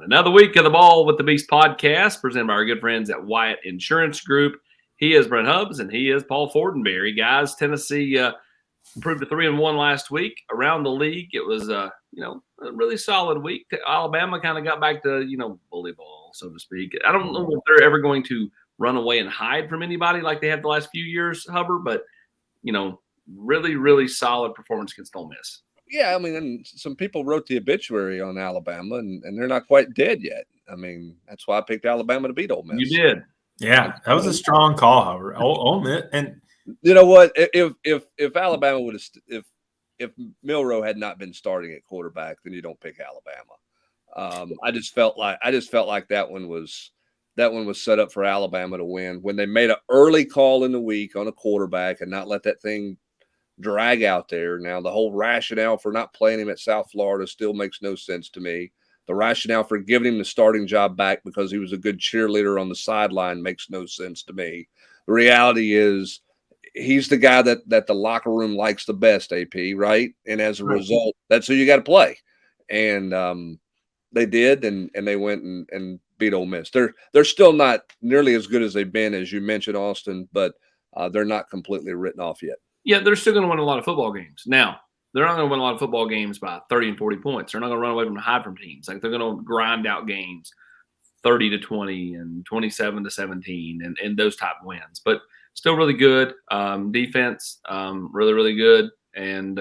Another week of the Ball with the Beast podcast presented by our good friends at Wyatt Insurance Group. He is Brent Hubbs and he is Paul Fortenberry. Guys, Tennessee improved to 3-1 last week. Around the league, it was a really solid week. Alabama kind of got back to bully ball, so to speak. I don't know if they're ever going to run away and hide from anybody like they have the last few years, Hubbard, but really, really solid performance against Ole Miss. Yeah, I mean, and some people wrote the obituary on Alabama, and they're not quite dead yet. I mean, that's why I picked Alabama to beat Ole Miss. You did. Yeah, that was a strong call, however. Ole Miss, and you know what? If Alabama would have, if Milroe had not been starting at quarterback, then you don't pick Alabama. I just felt like that one was set up for Alabama to win when they made an early call in the week on a quarterback and not let that thing drag out there. Now, the whole rationale for not playing him at South Florida still makes no sense to me. The rationale for giving him the starting job back because he was a good cheerleader on the sideline makes no sense to me. The reality is he's the guy that the locker room likes the best, AP, right? And as a result, that's who you got to play. And they did, and they went and beat Ole Miss. They're still not nearly as good as they've been, as you mentioned, Austin, but they're not completely written off yet. Yeah, they're still going to win a lot of football games. Now, they're not going to win a lot of football games by 30 and 40 points. They're not going to run away from and hide from teams. Like, they're going to grind out games 30-20 and 27-17 and those type of wins. But still really good. Defense, really, really good. And,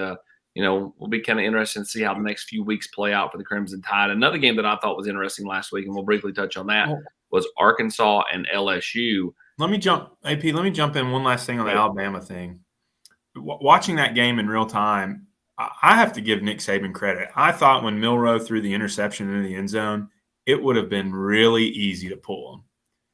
we'll be kind of interested to see how the next few weeks play out for the Crimson Tide. Another game that I thought was interesting last week, and we'll briefly touch on that, was Arkansas and LSU. Let me jump in one last thing on the Alabama thing. Watching that game in real time, I have to give Nick Saban credit. I thought when Milroe threw the interception into the end zone, it would have been really easy to pull him.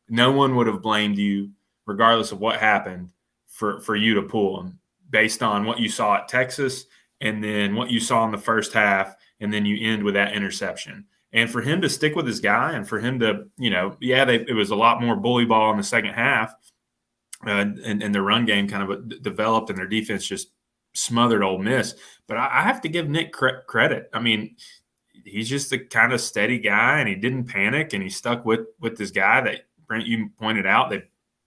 No one would have blamed you, regardless of what happened, for you to pull him based on what you saw at Texas and then what you saw in the first half, and then you end with that interception. And for him to stick with his guy and for him to, it was a lot more bully ball in the second half. And their run game kind of developed and their defense just smothered Ole Miss. But I have to give Nick credit. I mean, he's just a kind of steady guy, and he didn't panic, and he stuck with this guy that, Brent, you pointed out. They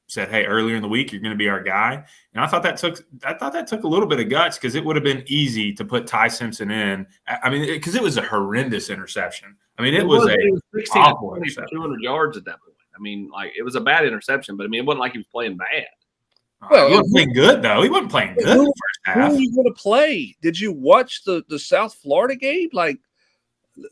said, hey, earlier in the week, you're going to be our guy. And I thought that took a little bit of guts because it would have been easy to put Ty Simpson in. I mean, because it was a horrendous interception. I mean, it was 16 awful interception. 200 yards at that point. I mean, like, it was a bad interception, but I mean, it wasn't like he was playing bad. Well, he wasn't playing good, though. He wasn't playing good in the first half. Who are you going to play? Did you watch the South Florida game? Like,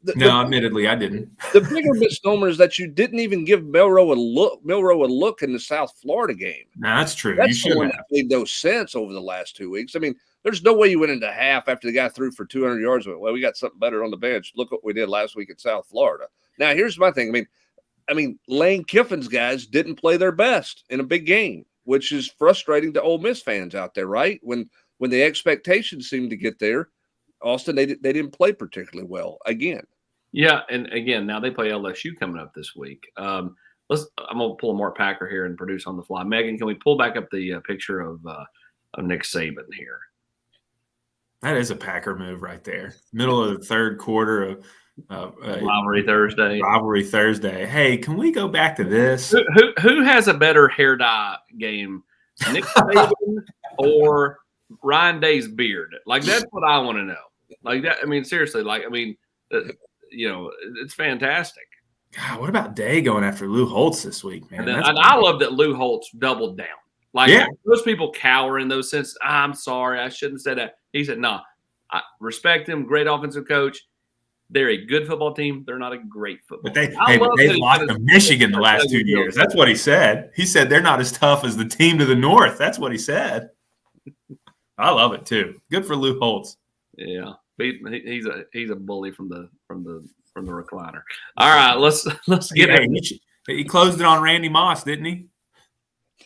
admittedly, I didn't. The bigger misnomer is that you didn't even give Milroe a look in the South Florida game. No, that's true. That's the one that made no sense over the last 2 weeks. I mean, there's no way you went into half after the guy threw for 200 yards. Well, we got something better on the bench. Look what we did last week at South Florida. Now, here's my thing. I mean, Lane Kiffin's guys didn't play their best in a big game, which is frustrating to Ole Miss fans out there, right? When the expectations seemed to get there, Austin, they didn't play particularly well again. Yeah, and again, now they play LSU coming up this week. I'm gonna pull a Mark Packer here and produce on the fly. Megan, can we pull back up the picture of Nick Saban here? That is a Packer move right there. Middle of the third quarter of Rivalry Thursday. Hey, can we go back to this? Who has a better hair dye game, Nick Saban or Ryan Day's beard? Like, that's what I want to know. Like that. I mean, seriously. Like, I mean, it's fantastic. God, what about Day going after Lou Holtz this week, man? And I love that Lou Holtz doubled down. Like, those people cower in those senses. I'm sorry, I shouldn't have said that. He said, no, I respect him. Great offensive coach. They're a good football team. They're not a great football team. They've lost to Michigan the last 2 years. That's what he said. He said they're not as tough as the team to the north. That's what he said. I love it too. Good for Lou Holtz. Yeah, he's a bully from the recliner. All right, let's get it. He closed it on Randy Moss, didn't he?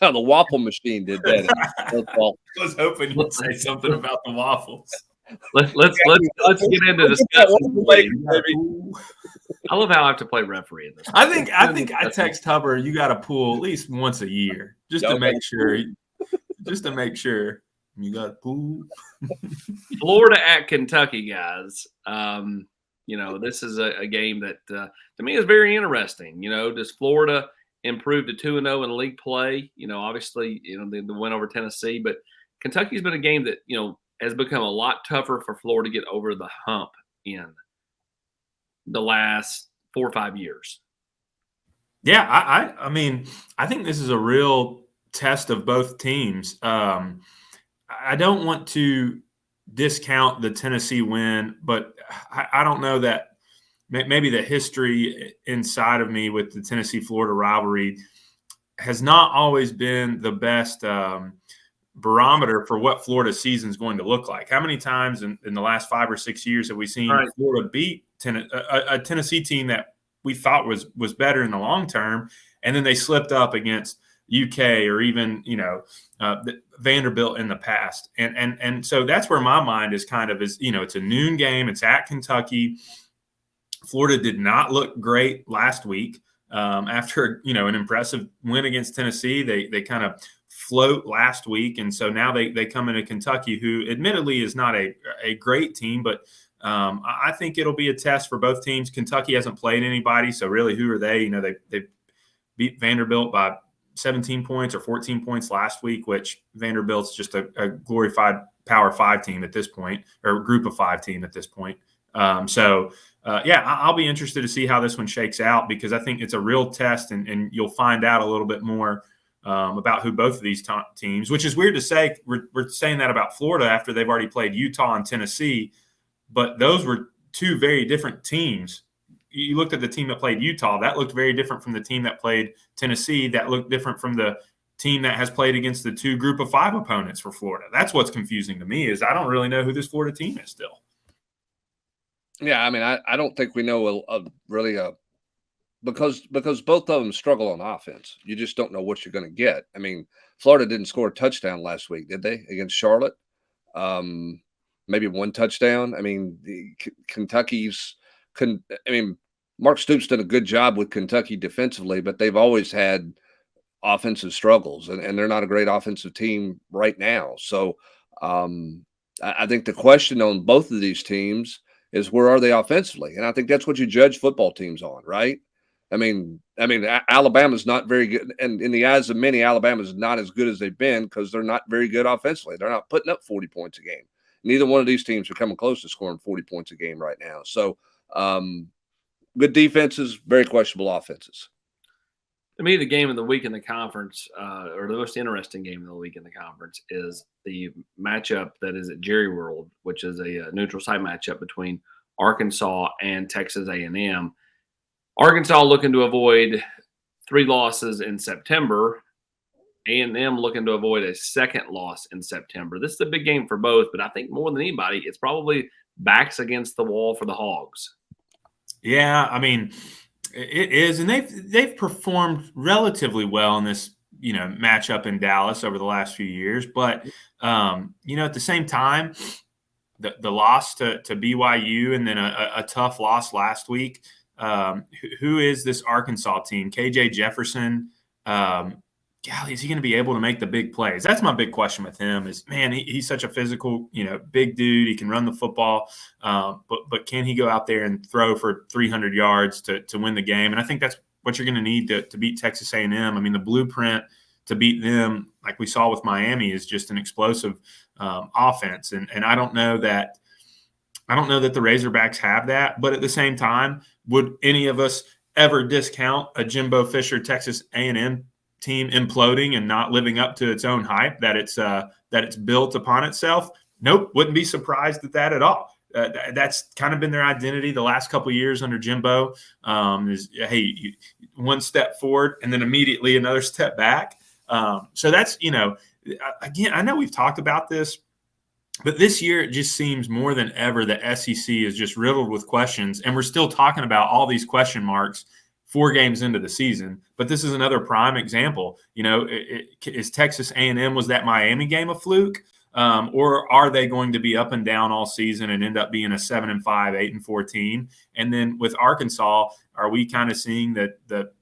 No, the waffle machine did that. I was hoping you'd say something about the waffles. Let's get into discussion. I love how I have to play referee in this. I think I text Hubbard, you got to pool at least once a year just to make sure. Just to make sure you got to pool. Florida at Kentucky, guys. This is a game that to me is very interesting. Does Florida improve to 2-0 in league play? Obviously, the win over Tennessee, but Kentucky's been a game that has become a lot tougher for Florida to get over the hump in the last 4 or 5 years. Yeah, I mean, I think this is a real test of both teams. I don't want to discount the Tennessee win, but I don't know that maybe the history inside of me with the Tennessee-Florida rivalry has not always been the best barometer for what Florida's season is going to look like. How many times in the last 5 or 6 years have we seen Florida beat a Tennessee team that we thought was better in the long term, and then they slipped up against UK or even Vanderbilt in the past, and so that's where my mind is it's a noon game. It's at Kentucky. Florida did not look great last week after an impressive win against Tennessee. They kind of float last week, and so now they come into Kentucky, who admittedly is not a great team, but I think it'll be a test for both teams. Kentucky hasn't played anybody, so really, who are they? They beat Vanderbilt by 17 points or 14 points last week, which Vanderbilt's just a glorified Power 5 team at this point, or Group of 5 team at this point. I'll be interested to see how this one shakes out, because I think it's a real test, and you'll find out a little bit more about who both of these teams, which is weird to say. We're saying that about Florida after they've already played Utah and Tennessee, but those were two very different teams. You looked at the team that played Utah, that looked very different from the team that played Tennessee. That looked different from the team that has played against the 2 Group of 5 opponents for Florida. That's what's confusing to me, is I don't really know who this Florida team is still. Yeah, I mean, I don't think we know because both of them struggle on offense. You just don't know what you're going to get. I mean, Florida didn't score a touchdown last week, did they, against Charlotte? Maybe 1 touchdown. I mean, Mark Stoops did a good job with Kentucky defensively, but they've always had offensive struggles, and they're not a great offensive team right now. So I think the question on both of these teams is, where are they offensively? And I think that's what you judge football teams on, right? I mean, Alabama's not very good, and in the eyes of many, Alabama's not as good as they've been because they're not very good offensively. They're not putting up 40 points a game. Neither one of these teams are coming close to scoring 40 points a game right now. So, good defenses, very questionable offenses. To me, the game of the week in the conference, or the most interesting game of the week in the conference, is the matchup that is at Jerry World, which is a neutral site matchup between Arkansas and Texas A&M. Arkansas looking to avoid 3 losses in September. A&M looking to avoid a second loss in September. This is a big game for both, but I think more than anybody, it's probably backs against the wall for the Hogs. Yeah, I mean, it is, and they've performed relatively well in this matchup in Dallas over the last few years. But at the same time, the loss to BYU and then a tough loss last week. Who is this Arkansas team? KJ Jefferson. Golly, is he going to be able to make the big plays? That's my big question with him. Is, man, he's such a physical, big dude. He can run the football, but can he go out there and throw for 300 yards to win the game? And I think that's what you're going to need to beat Texas A&M. I mean, the blueprint to beat them, like we saw with Miami, is just an explosive offense. And I don't know that the Razorbacks have that. But at the same time, would any of us ever discount a Jimbo Fisher Texas A&M team imploding and not living up to its own hype that it's built upon itself? Nope, wouldn't be surprised at that at all. That's kind of been their identity the last couple of years under Jimbo. One step forward and then immediately another step back. So that's again, I know we've talked about this, but this year it just seems more than ever the SEC is just riddled with questions, and we're still talking about all these question marks 4 games into the season. But this is another prime example. Is Texas A&M, was that Miami game a fluke? Or are they going to be up and down all season and end up being a 7-5, 8-4 team? And then with Arkansas, are we kind of seeing that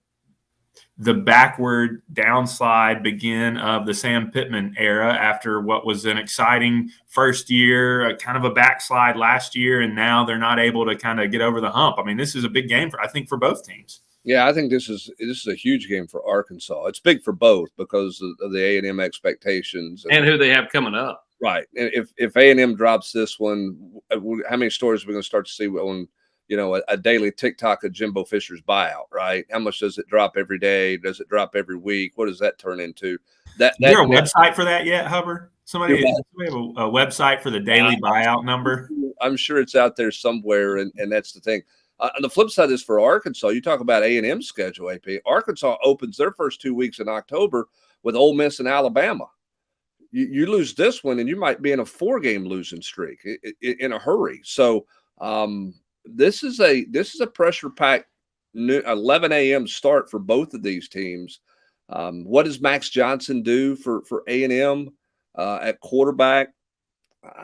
the backward downslide begin of the Sam Pittman era after what was an exciting first year, kind of a backslide last year, and now they're not able to kind of get over the hump. I mean, this is a big game I think for both teams. Yeah, I think this is a huge game for Arkansas. It's big for both because of the A&M expectations and who they have coming up. Right. And if A&M drops this one, how many stories are we going to start to see on, a daily TikTok of Jimbo Fisher's buyout, right? How much does it drop every day? Does it drop every week? What does that turn into? Is there a website for that yet, Hubbard? Somebody have a website for the daily buyout number? I'm sure it's out there somewhere, and that's the thing. On the flip side is for Arkansas, you talk about A&M's schedule, AP. Arkansas opens their first 2 weeks in October with Ole Miss and Alabama. You lose this one, and you might be in a 4-game losing streak in a hurry. So this is a pressure-packed 11 a.m. start for both of these teams. What does Max Johnson do for A&M at quarterback?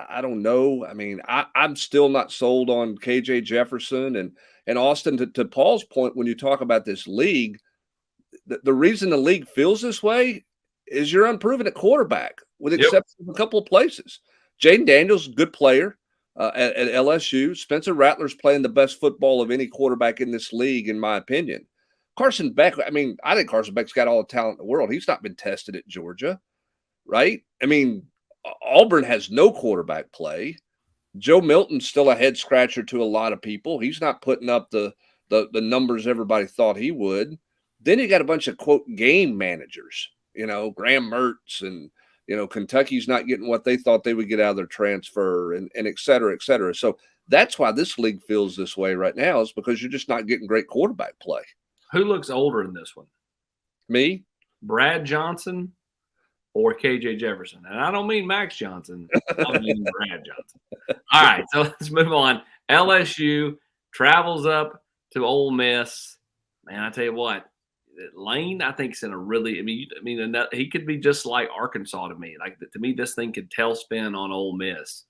I don't know. I mean, I'm still not sold on KJ Jefferson and Austin. To Paul's point, when you talk about this league, the reason the league feels this way is you're unproven at quarterback, with exception of a couple of places. Jaden Daniels, good player at LSU. Spencer Rattler's playing the best football of any quarterback in this league, in my opinion. Carson Beck, I think Carson Beck's got all the talent in the world. He's not been tested at Georgia, right? I mean, Auburn has no quarterback play. Joe Milton's still a head scratcher to a lot of people. He's not putting up the numbers everybody thought he would. Then you got a bunch of, quote, game managers, Graham Mertz, and, Kentucky's not getting what they thought they would get out of their transfer, and et cetera, et cetera. So that's why this league feels this way right now, is because you're just not getting great quarterback play. Who looks older in this one? Me? Brad Johnson or KJ Jefferson? And I don't mean Max Johnson. I mean Brad Johnson. All right, so let's move on. LSU travels up to Ole Miss. Man, I tell you what, Lane, I think, is in a really – he could be just like Arkansas to me. Like, to me, this thing could tailspin on Ole Miss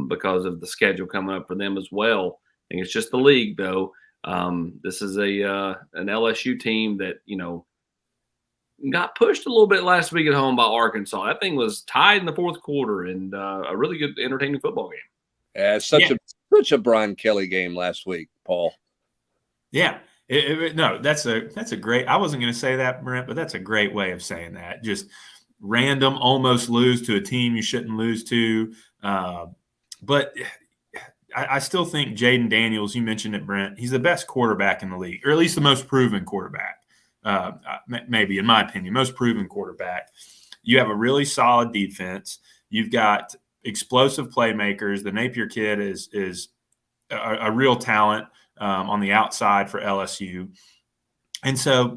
because of the schedule coming up for them as well. I think it's just the league, though. This is an LSU team that, got pushed a little bit last week at home by Arkansas. That thing was tied in the fourth quarter, and a really good, entertaining football game. Yeah, such a Brian Kelly game last week, Paul. Yeah. No, that's a great – I wasn't going to say that, Brent, but that's a great way of saying that. Just random, almost lose to a team you shouldn't lose to. But I still think Jaden Daniels, you mentioned it, Brent, he's the best quarterback in the league, or at least the most proven quarterback. Maybe, in my opinion, most proven quarterback. You have a really solid defense. You've got explosive playmakers. The Napier kid is a real talent on the outside for LSU. And so,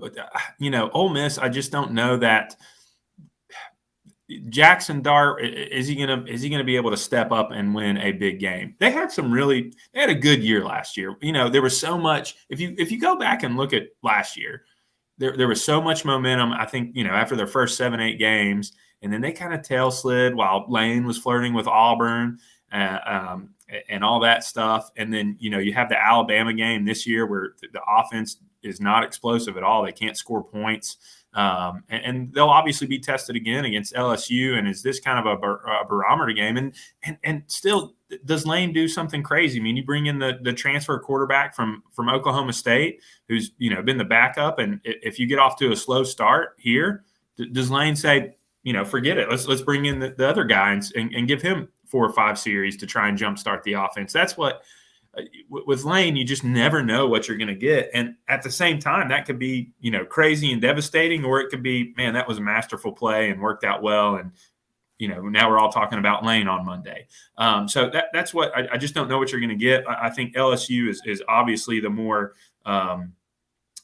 Ole Miss, I just don't know that Jackson Dart, is he gonna be able to step up and win a big game? They had a good year last year. There was so much. If you go back and look at last year, there was so much momentum, I think, after their first 7-8 games, and then they kind of tail slid while Lane was flirting with Auburn and all that stuff. And then, you have the Alabama game this year where the offense is not explosive at all. They can't score points. And they'll obviously be tested again against LSU. And is this kind of a barometer game? And still, does Lane do something crazy? I mean, you bring in the transfer quarterback from Oklahoma State, who's been the backup, and if you get off to a slow start here, does Lane say, forget it, let's bring in the other guy and give him 4 or 5 series to try and jumpstart the offense? That's what with Lane, you just never know what you're going to get, and at the same time, that could be crazy and devastating, or it could be, man, that was a masterful play and worked out well, and now we're all talking about Lane on Monday. So that's what I just don't know what you're going to get. I think LSU is obviously the more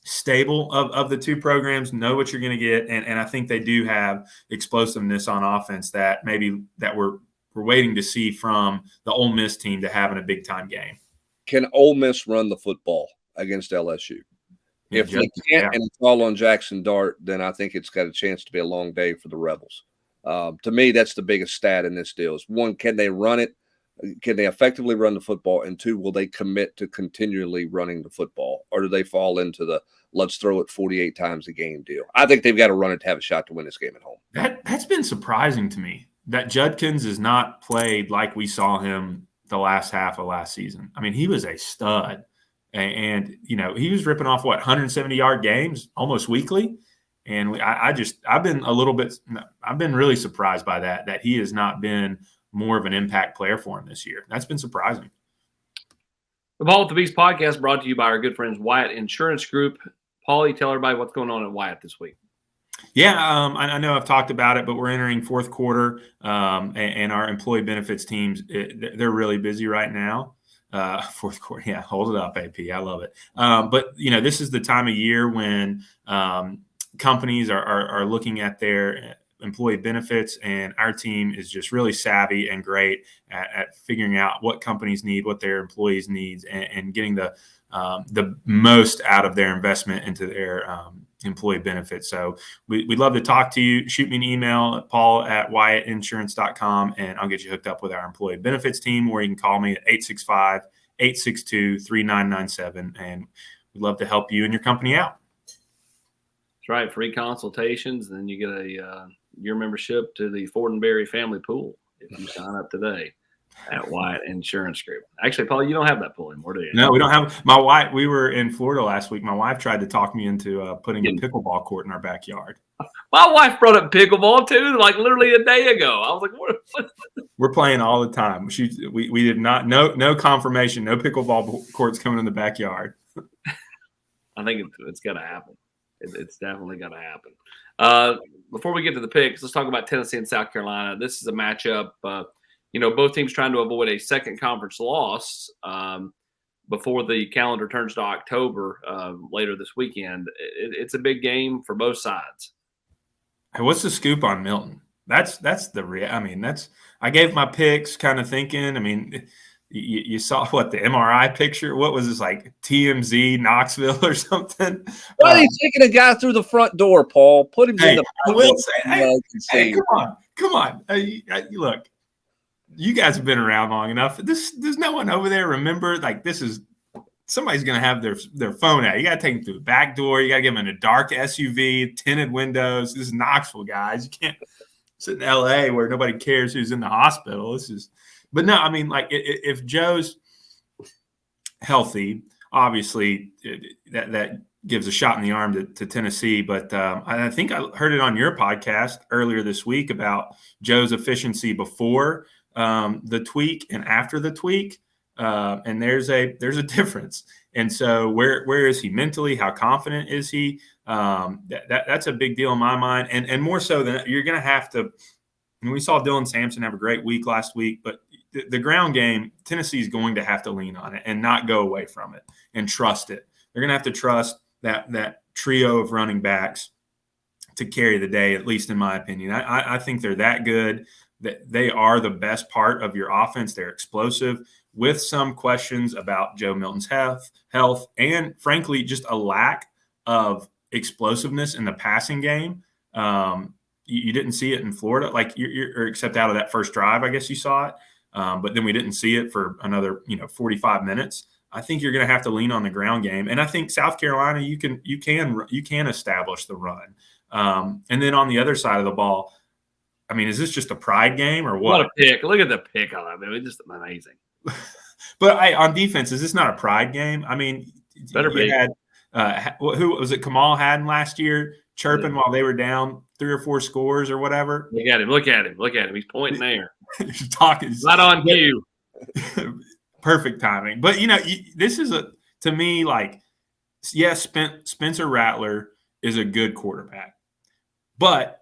stable of the two programs, know what you're going to get. And I think they do have explosiveness on offense that we're waiting to see from the Ole Miss team to have in a big time game. Can Ole Miss run the football against LSU? If they can't, and it's all on Jackson Dart, then I think it's got a chance to be a long day for the Rebels. To me, that's the biggest stat in this deal is, one, can they run it Can they effectively run the football? And two, will they commit to continually running the football, or do they fall into the let's throw it 48 times a game deal? I think they've got to run it to have a shot to win this game at home. That's been surprising to me that Judkins has not played like we saw him the last half of last season. I mean, he was a stud, and he was ripping off 170-yard games almost weekly. And I've been really surprised by that he has not been more of an impact player for him this year. That's been surprising. The Ball with the Beast podcast brought to you by our good friends Wyatt Insurance Group. Paulie, tell everybody what's going on at Wyatt this week. Yeah, I know I've talked about it, but we're entering fourth quarter, and our employee benefits teams, they're really busy right now. Fourth quarter, yeah, hold it up, AP. I love it. But this is the time of year when companies are looking at their employee benefits, and our team is just really savvy and great at figuring out what companies need, what their employees need, and getting the most out of their investment into their employee benefits. So we'd love to talk to you. Shoot me an email at paul@wyattinsurance.com, and I'll get you hooked up with our employee benefits team, or you can call me at 865-862-3997, and we'd love to help you and your company out. That's right. Free consultations. Then you get your membership to the Fortenberry family pool if you sign up today at Wyatt Insurance Group. Actually, Paul, you don't have that pool anymore, do you? No, we don't have. My wife, we were in Florida last week. My wife tried to talk me into putting a pickleball court in our backyard. My wife brought up pickleball too, like literally a day ago. I was like, what? We're playing all the time. We did not, no confirmation, no pickleball courts coming in the backyard. I think it's got to happen. It's definitely got to happen. Before we get to the picks, let's talk about Tennessee and South Carolina. This is a matchup. Both teams trying to avoid a second conference loss before the calendar turns to October later this weekend. It's a big game for both sides. Hey, what's the scoop on Milton? I gave my picks kind of thinking. I mean, you saw the MRI picture? What was this, like TMZ Knoxville or something? Why are you taking a guy through the front door, Paul? Put him in the I will say, come on. Look, you guys have been around long enough. There's no one over there. Remember, somebody's going to have their phone out. You got to take them through the back door. You got to get them in a dark SUV, tinted windows. This is Knoxville, guys. You can't sit in LA where nobody cares who's in the hospital. But no, I mean, if Joe's healthy, obviously that gives a shot in the arm to Tennessee. But I think I heard it on your podcast earlier this week about Joe's efficiency before the tweak and after the tweak. And there's a difference. And so where is he mentally? How confident is he? That's a big deal in my mind. And more so than you're going to have to. We saw Dylan Sampson have a great week last week, but the ground game, Tennessee is going to have to lean on it and not go away from it and trust it. They're going to have to trust that trio of running backs to carry the day, at least in my opinion. I think they're that good, that they are the best part of your offense. They're explosive, with some questions about Joe Milton's health, and frankly, just a lack of explosiveness in the passing game. You didn't see it in Florida, or except out of that first drive, I guess you saw it. But then we didn't see it for another, 45 minutes. I think you're going to have to lean on the ground game. And I think South Carolina, you can establish the run. And then on the other side of the ball, I mean, is this just a pride game or what? What a pick. Look at the pick on it. It's just amazing. But on defense, is this not a pride game? I mean, better be. Who was it? Kamal Hadden last year chirping while they were down 3 or 4 scores or whatever. Look at him. He's pointing there. He's talking. Right on cue. Perfect timing. But this is to me, yes, Spencer Rattler is a good quarterback, but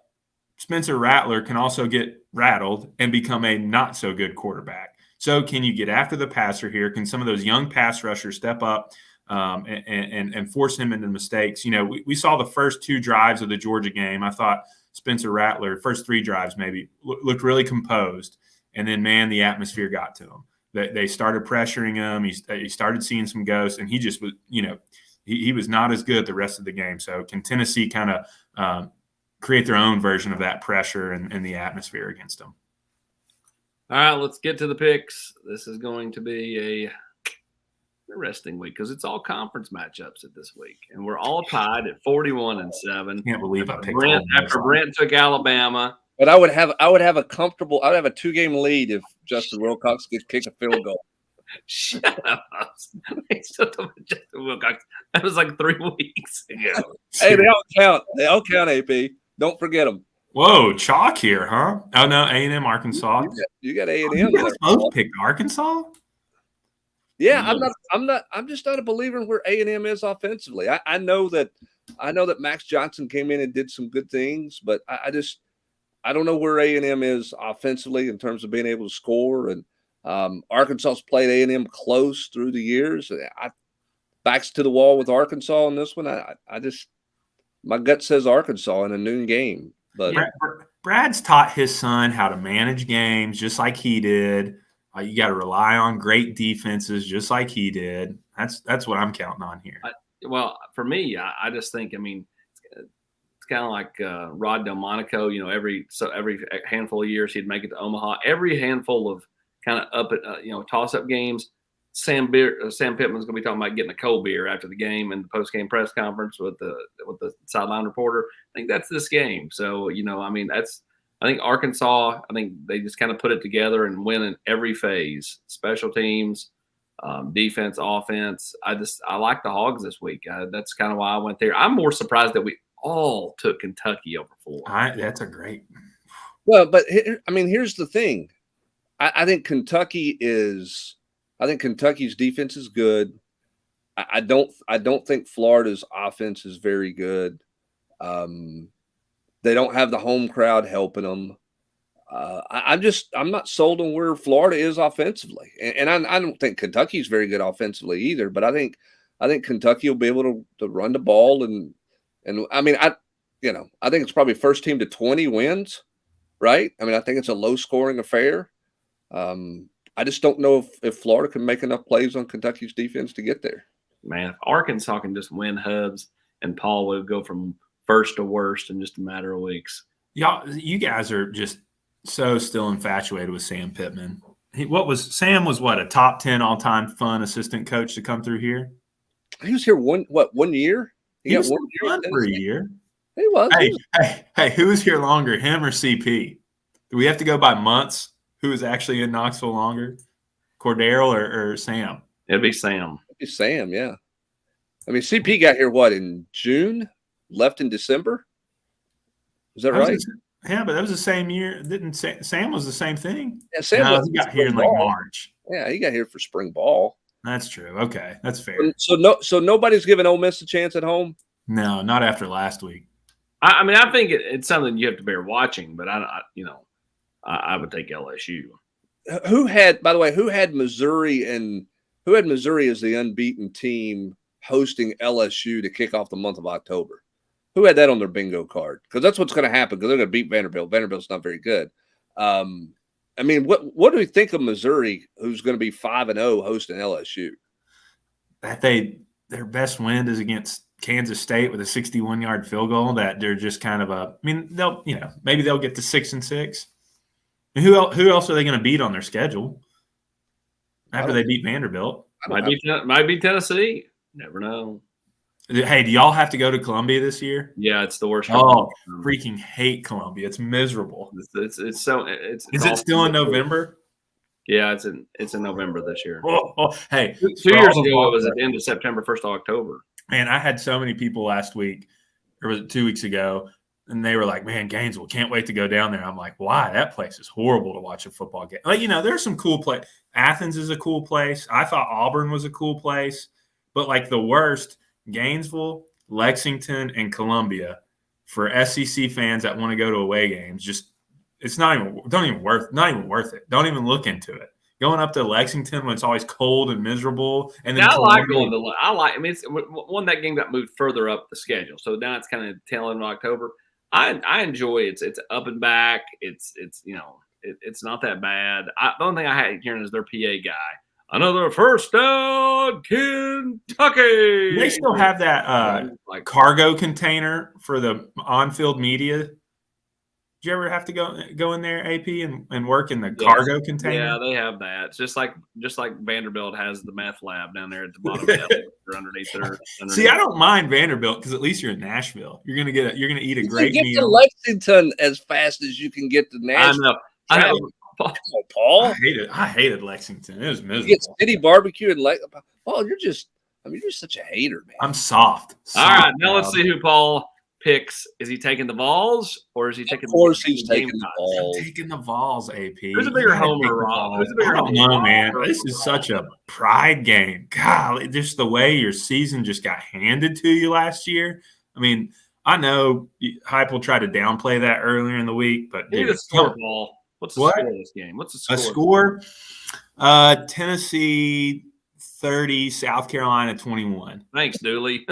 Spencer Rattler can also get rattled and become a not so good quarterback. So can you get after the passer here? Can some of those young pass rushers step up and force him into mistakes? We saw the first 2 drives of the Georgia game. I thought Spencer Rattler, first 3 drives maybe, looked really composed. And then, man, the atmosphere got to him. They started pressuring him. He started seeing some ghosts, and he just was, he was not as good the rest of the game. So can Tennessee kind of create their own version of that pressure and the atmosphere against them? All right, let's get to the picks. This is going to be a interesting week because it's all conference matchups at this week, and we're all tied at 41-7. Can't believe I picked Brent Ole Miss. after Brent took Alabama. But I would have a 2-game lead if Justin Wilcox gets kicked a field goal. Shut up. They still talking about Justin Wilcox. That was like 3 weeks ago. Hey, they all count. They all count, AP. Don't forget them. Whoa, chalk here, huh? Oh, no, A&M, Arkansas. You got A&M. You guys both picked Arkansas? Yeah, I'm just not a believer in where A&M is offensively. I know that Max Johnson came in and did some good things, but I don't know where A&M is offensively in terms of being able to score. And Arkansas's played A&M close through the years. Backs to the wall with Arkansas in this one. My gut says Arkansas in a noon game. But Brad's taught his son how to manage games just like he did. You got to rely on great defenses just like he did. That's what I'm counting on here. Well, for me, I just think, it's kind of like Rod Delmonico. Every handful of years he'd make it to Omaha. Every handful of kind of toss-up games, Sam Pittman's going to be talking about getting a cold beer after the game and the post-game press conference with the sideline reporter. I think that's this game. So, I think Arkansas, they just kind of put it together and win in every phase. Special teams, defense, offense. I like the Hogs this week. That's kind of why I went there. I'm more surprised that we all took Kentucky over Florida. That's a great. Well, but here's the thing. I think Kentucky's defense is good. I don't think Florida's offense is very good. They don't have the home crowd helping them. I'm not sold on where Florida is offensively, and I don't think Kentucky's very good offensively either. But I think Kentucky will be able to run the ball, and I think it's probably first team to 20 wins, right? I think it's a low scoring affair. I just don't know if Florida can make enough plays on Kentucky's defense to get there. Man, if Arkansas can just win hubs, and Paul will go from first to worst in just a matter of weeks. You guys are just so still infatuated with Sam Pittman. Sam was a top 10 all-time fun assistant coach to come through here? He was here 1 year? He got 1 year for a year. He was. Hey, who was here longer, him or CP? Do we have to go by months? Who was actually in Knoxville longer? Cordero or Sam? It'd be Sam. It'd be Sam, yeah. CP got here in June? Left in December? Is that right? Yeah, but that was the same year. Didn't Sam was the same thing? Yeah, Sam he got here in March. Yeah, he got here for spring ball. That's true. Okay, that's fair. So nobody's giving Ole Miss a chance at home? No, not after last week. I think it's something you have to bear watching, but I would take LSU. Who had Missouri as the unbeaten team hosting LSU to kick off the month of October? Who had that on their bingo card? Because that's what's going to happen, because they're going to beat Vanderbilt. Vanderbilt's not very good. What do we think of Missouri, who's going to be 5-0 hosting LSU? That their best win is against Kansas State with a 61-yard field goal. That they're just kind of maybe they'll get to 6-6. And who else are they going to beat on their schedule after they beat Vanderbilt? Might be Tennessee. Never know. Hey, do y'all have to go to Columbia this year? Yeah, it's the worst. Oh, freaking hate Columbia. It's miserable. Is it still in November? Yeah, it's in November this year. Hey, 2 years ago it was at the end of September, 1st of October. Man, I had so many people last week, or was it 2 weeks ago, and they were like, "Man, Gainesville, can't wait to go down there." I'm like, "Why? That place is horrible to watch a football game." There's some cool place. Athens is a cool place. I thought Auburn was a cool place, but the worst. Gainesville, Lexington, and Columbia for SEC fans that want to go to away games. Just it's not even worth it. Don't even look into it. Going up to Lexington when it's always cold and miserable, and then it's one that game got moved further up the schedule, so now it's kind of tail end of October. I enjoy it. It's up and back. It's not that bad. The only thing I had hearing is their PA guy. Another first down, Kentucky. They still have that cargo container for the on-field media. Did you ever have to go in there, AP, and work in the Yes. cargo container? Yeah, they have that. It's just like Vanderbilt has the meth lab down there at the bottom of the underneath their. See, I don't mind Vanderbilt because at least you're in Nashville. You're gonna eat a great get meal. to Lexington as fast as you can get to Nashville. I know. Paul. I hated Lexington. It was miserable. You get city barbecue and Paul, you're such a hater, man. I'm soft. All right, now let's see who Paul picks. Is he taking the Vols or is he taking? Of course, he's taking the Vols. I'm taking the Vols, AP. Who's a bigger homer, Rob? Who's a bigger homer? No, man. This is such a pride game. God, just the way your season just got handed to you last year. I mean, I know Hype will try to downplay that earlier in the week, but dude, score, Paul. What's the score of this game? What's the score? Tennessee 30, South Carolina 21. Thanks, Dooley.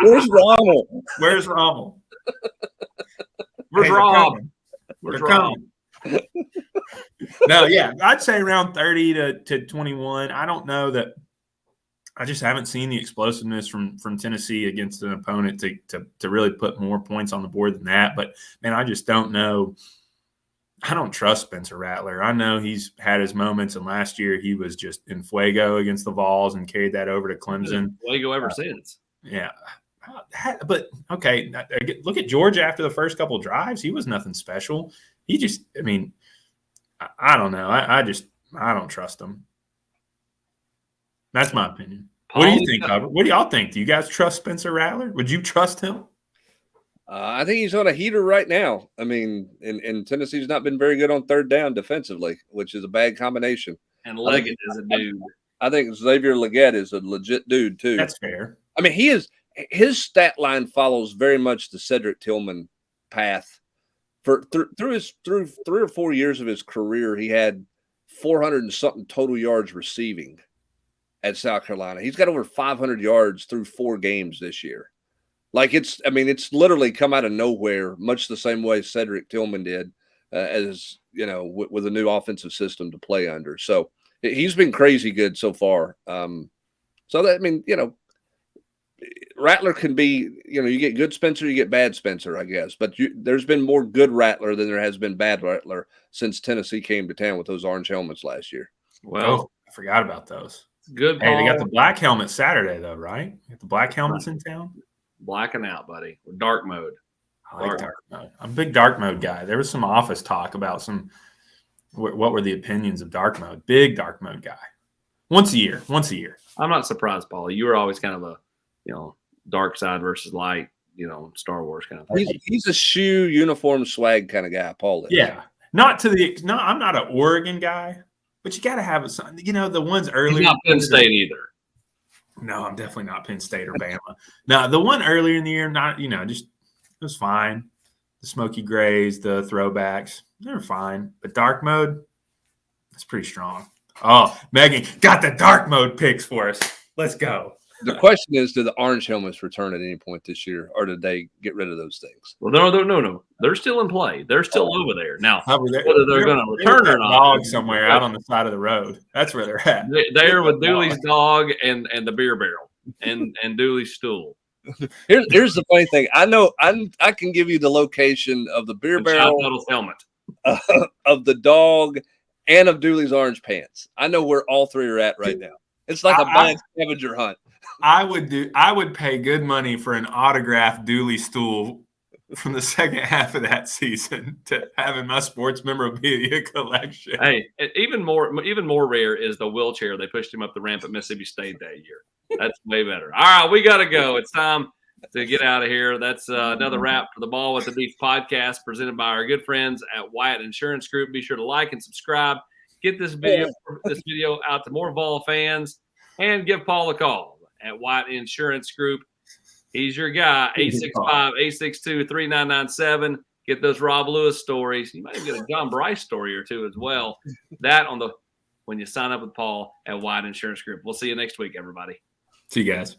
Where's Rommel? Where's Rommel? Where's Rob? Where's Rob? No, yeah, I'd say around 30 to 21. I don't know that. I just haven't seen the explosiveness from Tennessee against an opponent to really put more points on the board than that. But man, I just don't know. I don't trust Spencer Rattler. I know he's had his moments, and last year he was just in fuego against the Vols and carried that over to Clemson. Fuego ever since. Yeah. But, okay, look at Georgia after the first couple of drives. He was nothing special. He just – I mean, I don't know. I don't trust him. That's my opinion. Paul, what do you think, Hubbard? What do y'all think? Do you guys trust Spencer Rattler? Would you trust him? I think he's on a heater right now. I mean, and Tennessee's not been very good on third down defensively, which is a bad combination. And Leggett is a dude. I think Xavier Leggett is a legit dude, too. That's fair. I mean, his stat line follows very much the Cedric Tillman path. Through 3 or 4 years of his career, he had 400 and something total yards receiving at South Carolina. He's got over 500 yards through 4 games this year. Like it's literally come out of nowhere, much the same way Cedric Tillman did, as you know, with a new offensive system to play under. So he's been crazy good so far. So that, I mean, you know, Rattler can be, you know, you get good Spencer, you get bad Spencer, I guess. But there's been more good Rattler than there has been bad Rattler since Tennessee came to town with those orange helmets last year. Well, I forgot about those. Good. Hey, they got the black helmet Saturday though, right? You got the black helmets in town. Blacking out, buddy. We're dark mode. I like dark mode. I'm a big dark mode guy. There was some office talk about what were the opinions of dark mode. Big dark mode guy. Once a year. I'm not surprised, Paul. You were always kind of a, you know, dark side versus light, you know, Star Wars kind of thing. He's a shoe, uniform, swag kind of guy, Paul is. Yeah. I'm not an Oregon guy, but you got to have some, you know, the ones earlier. He's not Penn State either. No, I'm definitely not Penn State or Bama. No, the one earlier in the year, not, you know, just it was fine. The smoky grays, the throwbacks, they were fine. But dark mode, that's pretty strong. Oh, Megan got the dark mode picks for us. Let's go. The question is, do the orange helmets return at any point this year, or did they get rid of those things? Well, no. They're still in play. They're still over there. Now, whether they're going to return or not. Dog somewhere out on the side of the road. That's where they're at. They're with Dooley's dog and the beer barrel and Dooley's stool. Here's the funny thing. I know I can give you the location of the beer barrel, helmet, of the dog, and of Dooley's orange pants. I know where all three are at right now. It's like a bad scavenger hunt. I would pay good money for an autographed Dooley stool from the second half of that season to have in my sports memorabilia collection. Hey, even more rare is the wheelchair they pushed him up the ramp at Mississippi State that year. That's way better. All right, we got to go. It's time to get out of here. That's another wrap for the Ball with the Beef podcast presented by our good friends at Wyatt Insurance Group. Be sure to like and subscribe. Get this video out to more Vol fans, and give Paul a call at Wyatt Insurance Group. He's your guy, 865-862-3997. Get those Rob Lewis stories. You might even get a John Bryce story or two as well. That when you sign up with Paul at Wyatt Insurance Group. We'll see you next week, everybody. See you guys.